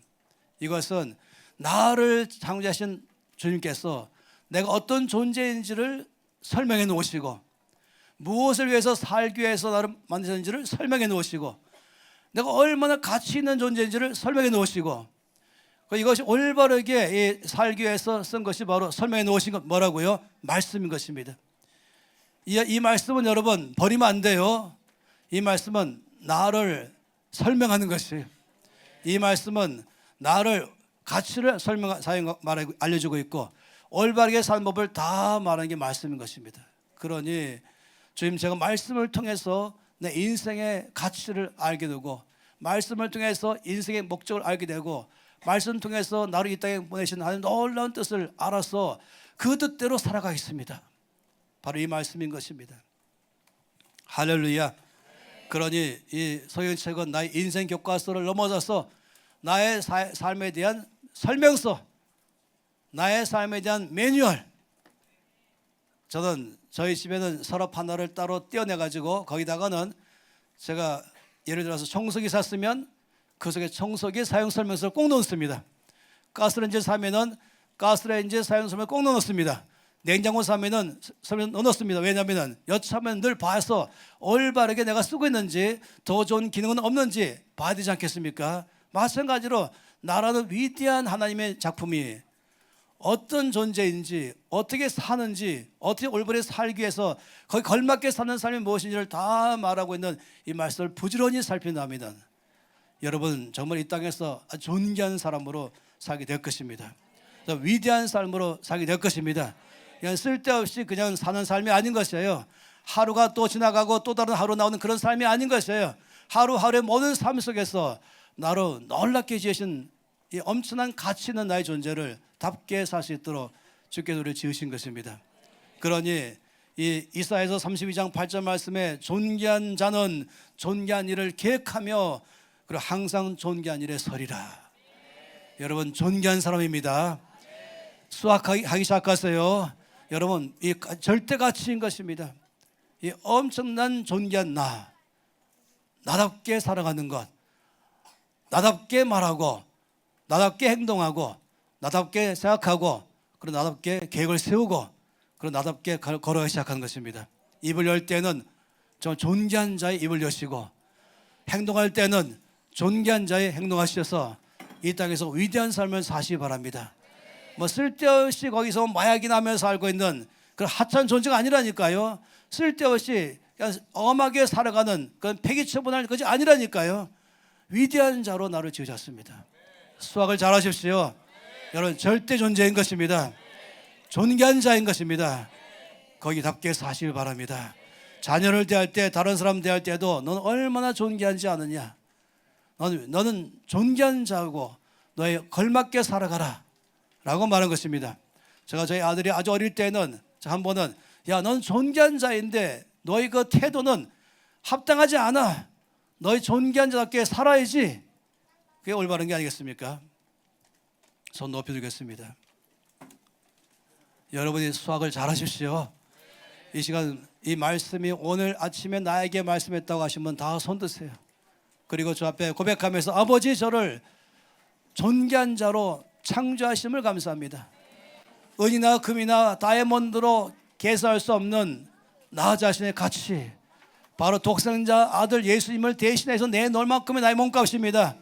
이것은 나를 창조하신 주님께서 내가 어떤 존재인지를 설명해 놓으시고, 무엇을 위해서 살기 위해서 나를 만드셨는지를 설명해 놓으시고, 내가 얼마나 가치 있는 존재인지를 설명해 놓으시고, 이것이 올바르게 살기 위해서 쓴 것이 바로 설명해 놓으신 것 뭐라고요? 말씀인 것입니다. 이 말씀은 여러분 버리면 안 돼요. 이 말씀은 나를 설명하는 것이에요. 이 말씀은 나를 가치를 말하고 알려주고 있고, 올바르게 사는 법을 다 말하는 게 말씀인 것입니다. 그러니 주님, 제가 말씀을 통해서 내 인생의 가치를 알게 되고, 말씀을 통해서 인생의 목적을 알게 되고, 말씀을 통해서 나를 이 땅에 보내신 하나님 놀라운 뜻을 알아서 그 뜻대로 살아가겠습니다. 바로 이 말씀인 것입니다. 할렐루야. 그러니 이 소경책은 나의 인생 교과서를 넘어서서 나의 삶에 대한 설명서, 나의 삶에 대한 매뉴얼. 저는 저희 집에는 서랍 하나를 따로 떼어내가지고 거기다가는 제가 예를 들어서 청소기 샀으면 그 속에 청소기 사용 설명서를 꼭 넣습니다. 가스레인지 사면은 가스레인지 사용 설명 꼭 넣습니다. 냉장고 사면은 설명 넣습니다. 왜냐하면 여차하면 늘 봐서 올바르게 내가 쓰고 있는지, 더 좋은 기능은 없는지 봐야 되지 않겠습니까? 마찬가지로 나라는 위대한 하나님의 작품이 어떤 존재인지, 어떻게 사는지, 어떻게 올바르게 살기 위해서 거기 걸맞게 사는 삶이 무엇인지를 다 말하고 있는 이 말씀을 부지런히 살펴납니다. 여러분 정말 이 땅에서 아주 존귀한 사람으로 살게 될 것입니다. 위대한 삶으로 살게 될 것입니다. 그냥 쓸데없이 그냥 사는 삶이 아닌 것이에요. 하루가 또 지나가고 또 다른 하루 나오는 그런 삶이 아닌 것이에요. 하루하루의 모든 삶 속에서 나로 놀랍게 지으신 이 엄청난 가치 있는 나의 존재를 답게 살 수 있도록 주께서 우리를 지으신 것입니다. 그러니 이 이사야서 32장 8절 말씀에 존귀한 자는 존귀한 일을 계획하며 그리고 항상 존귀한 일에 서리라. 여러분 존귀한 사람입니다. 수학하기 시작하세요. 여러분 이 절대 가치인 것입니다. 이 엄청난 존귀한 나답게 살아가는 것, 나답게 말하고, 나답게 행동하고, 나답게 생각하고, 그리고 나답게 계획을 세우고, 그리고 나답게 걸어가기 시작하는 것입니다. 입을 열 때는 저 존귀한 자의 입을 여시고, 행동할 때는 존귀한 자의 행동하셔서 이 땅에서 위대한 삶을 사시기 바랍니다. 뭐 쓸데없이 거기서 마약이나 하면서 살고 있는 그런 하찮은 존재가 아니라니까요. 쓸데없이 그냥 엄하게 살아가는 그런 폐기처분할 것이 아니라니까요. 위대한 자로 나를 지으셨습니다. 수학을 잘 하십시오. 여러분 절대 존재인 것입니다. 존귀한 자인 것입니다. 거기답게 사시길 바랍니다. 자녀를 대할 때, 다른 사람 대할 때도 너는 얼마나 존귀한지 아느냐. 너는 존귀한 자고 너의 걸맞게 살아가라 라고 말한 것입니다. 제가 저희 아들이 아주 어릴 때는 한 번은 야, 넌 존귀한 자인데 너의 그 태도는 합당하지 않아. 너희 존귀한 자답게 살아야지. 그게 올바른 게 아니겠습니까? 손 높여주겠습니다. 여러분이 수학을 잘 하십시오. 이 시간 이 말씀이 오늘 아침에 나에게 말씀했다고 하시면 다 손 드세요. 그리고 저 앞에 고백하면서 아버지 저를 존귀한 자로 창조하심을 감사합니다. 은이나 금이나 다이아몬드로 계산할 수 없는 나 자신의 가치, 바로 독생자 아들 예수님을 대신해서 내놓을 만큼의 나의 몸값입니다.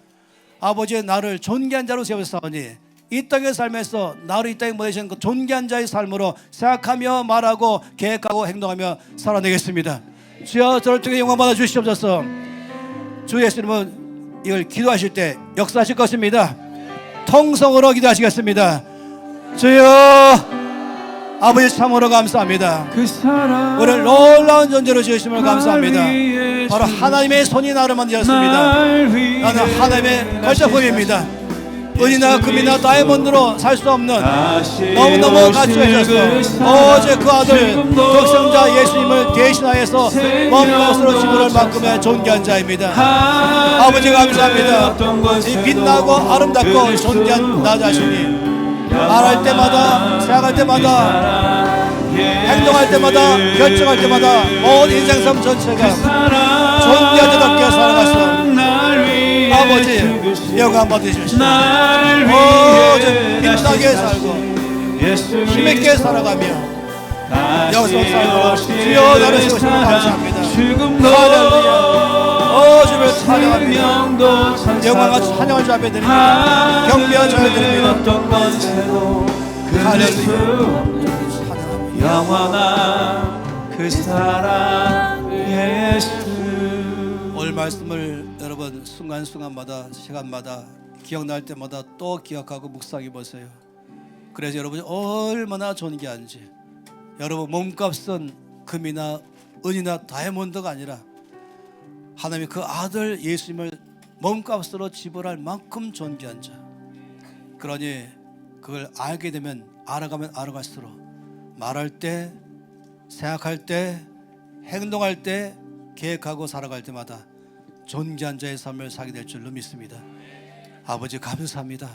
아버지의 나를 존귀한 자로 세우셨사오니 이 땅의 삶에서 나를 이 땅에 보내신 그 존귀한 자의 삶으로 생각하며 말하고 계획하고 행동하며 살아내겠습니다. 주여 저를 통해 영광 받아 주시옵소서. 주 예수님은 이걸 기도하실 때 역사하실 것입니다. 통성으로 기도하시겠습니다. 주여 아버지 참으로 감사합니다. 우리를 놀라운 존재로 지으심을 감사합니다. 바로 하나님의 손이 나를 만드셨습니다. 나는 하나님의 걸작품입니다. 은이나 금이나 다이아몬드로 살 수 없는 너무너무 가치하셔서 어제 그 아들 독생자 예수님을 대신하여서 몸값으로 지불할 만큼의 존귀한 자입니다. 아버지 감사합니다. 이 빛나고 아름답고 존귀한 나 자신이 말할 때마다, 생각할 때마다, 행동할 때마다, 결정할 때마다 모든 인생 삶 전체가 존귀한 자답게 살아가서 아버지 영광 받으십시오. 오직 빛나게 살고 힘있게 살아가며 역사상으로 주여 나를 세우시면 감사합니다. 할렐루야. 주를 찬양합니다. 영광과 찬양을 주 앞에 드립니다. 경배와 주 앞에 드립니다. 할렐루야. 영원한 그 사랑 예수. 오늘 말씀을 여러분 순간순간마다 시간마다 기억날 때마다 또 기억하고 묵상해 보세요. 그래서 여러분이 얼마나 존귀한지, 여러분 몸값은 금이나 은이나 다이아몬드가 아니라 하나님이 그 아들 예수님을 몸값으로 지불할 만큼 존귀한 자. 그러니 그걸 알게 되면 알아가면 알아갈수록 말할 때, 생각할 때, 행동할 때, 계획하고 살아갈 때마다 존귀한 자의 삶을 살게 될 줄로 믿습니다. 아버지 감사합니다.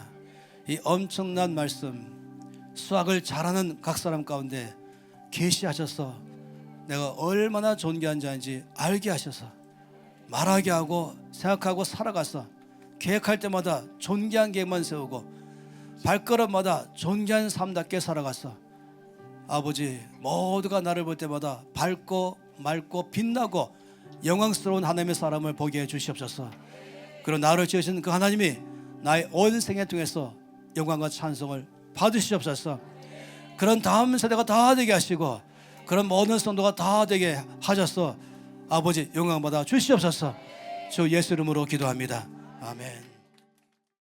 이 엄청난 말씀, 수학을 잘하는 각 사람 가운데 계시하셔서 내가 얼마나 존귀한 자인지 알게 하셔서 말하게 하고 생각하고 살아가서 계획할 때마다 존귀한 계획만 세우고 발걸음마다 존귀한 삶답게 살아가서 아버지 모두가 나를 볼 때마다 밝고 맑고 빛나고 영광스러운 하나님의 사람을 보게 해 주시옵소서. 그리고 나를 지으신 그 하나님이 나의 온 생애 통해서 영광과 찬송을 받으시옵소서. 그런 다음 세대가 다 되게 하시고 그런 모든 성도가 다 되게 하셔서 아버지 영광 받아 주시옵소서. 주 예수 이름으로 기도합니다. 아멘.